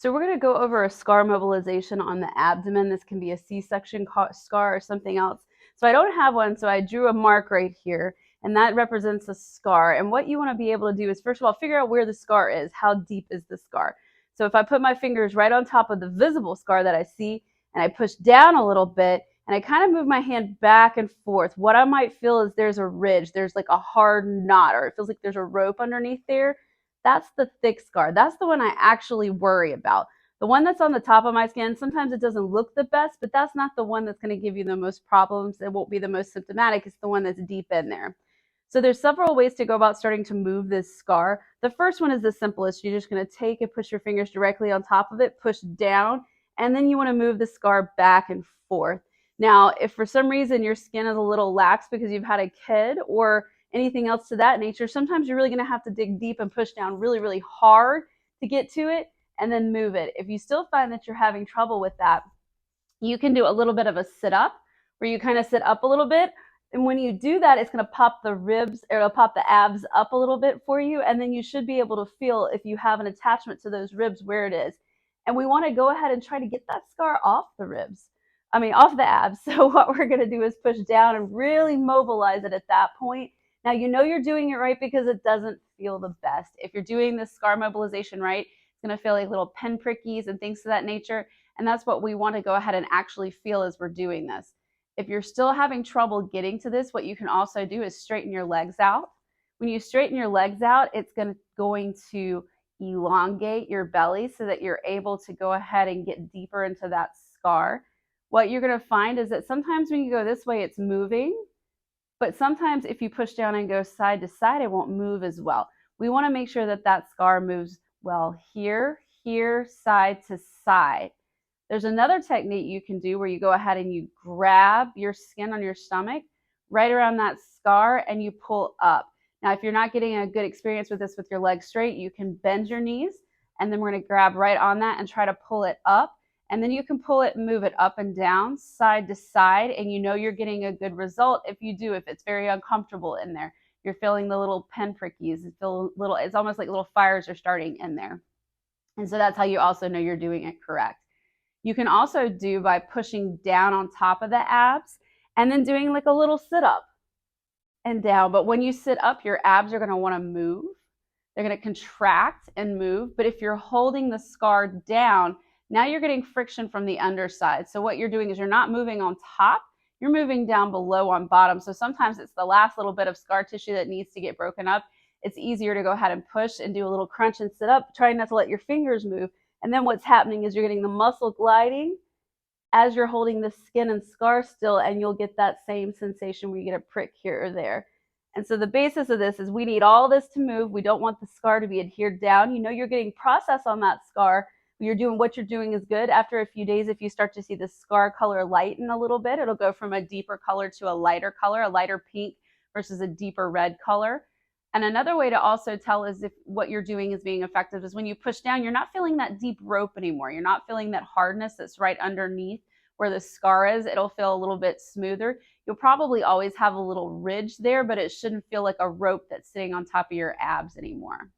So we're going to go over a scar mobilization on the abdomen. This can be a C-section scar or something else. So I don't have one, so I drew a mark right here, and that represents a scar. And what you want to be able to do is, first of all, figure out where the scar is. How deep is the scar? So if I put my fingers right on top of the visible scar that I see, and I push down a little bit, and I kind of move my hand back and forth, what I might feel is there's a ridge, there's like a hard knot, or it feels like there's a rope underneath there. That's the thick scar. That's the one I actually worry about. The one that's on the top of my skin, sometimes it doesn't look the best, but that's not the one that's going to give you the most problems. It won't be the most symptomatic. It's the one that's deep in there. So there's several ways to go about starting to move this scar. The first one is the simplest. You're just going to take and push your fingers directly on top of it, push down, and then you want to move the scar back and forth. Now, if for some reason your skin is a little lax because you've had a kid or anything else to that nature, sometimes you're really going to have to dig deep and push down really, really hard to get to it and then move it. If you still find that you're having trouble with that, you can do a little bit of a sit up where you kind of sit up a little bit. And when you do that, it's going to pop the ribs, or it'll pop the abs up a little bit for you. And then you should be able to feel if you have an attachment to those ribs where it is. And we want to go ahead and try to get that scar off the ribs. Off the abs. So what we're going to do is push down and really mobilize it at that point. Now, you know you're doing it right because it doesn't feel the best. If you're doing this scar mobilization right, it's going to feel like little pinprickies and things of that nature. And that's what we want to go ahead and actually feel as we're doing this. If you're still having trouble getting to this, what you can also do is straighten your legs out. When you straighten your legs out, it's going to elongate your belly so that you're able to go ahead and get deeper into that scar. What you're going to find is that sometimes when you go this way, it's moving, but sometimes if you push down and go side to side, it won't move as well. We want to make sure that that scar moves well here, here, side to side. There's another technique you can do where you go ahead and you grab your skin on your stomach right around that scar and you pull up. Now, if you're not getting a good experience with this with your legs straight, you can bend your knees and then we're going to grab right on that and try to pull it up. And then you can pull it and move it up and down, side to side, and you know you're getting a good result if you do, if it's very uncomfortable in there. You're feeling the little pinprickies. It's almost like little fires are starting in there. And so that's how you also know you're doing it correct. You can also do by pushing down on top of the abs and then doing like a little sit up and down. But when you sit up, your abs are going to want to move. They're going to contract and move. But if you're holding the scar down, now you're getting friction from the underside. So what you're doing is you're not moving on top, you're moving down below on bottom. So sometimes it's the last little bit of scar tissue that needs to get broken up. It's easier to go ahead and push and do a little crunch and sit up, trying not to let your fingers move. And then what's happening is you're getting the muscle gliding as you're holding the skin and scar still, and you'll get that same sensation where you get a prick here or there. And so the basis of this is we need all this to move. We don't want the scar to be adhered down. You know you're getting process on that scar. What you're doing is good. After a few days, if you start to see the scar color lighten a little bit, it'll go from a deeper color to a lighter color, a lighter pink versus a deeper red color. And another way to also tell is if what you're doing is being effective is when you push down, you're not feeling that deep rope anymore. You're not feeling that hardness that's right underneath where the scar is. It'll feel a little bit smoother. You'll probably always have a little ridge there, but it shouldn't feel like a rope that's sitting on top of your abs anymore.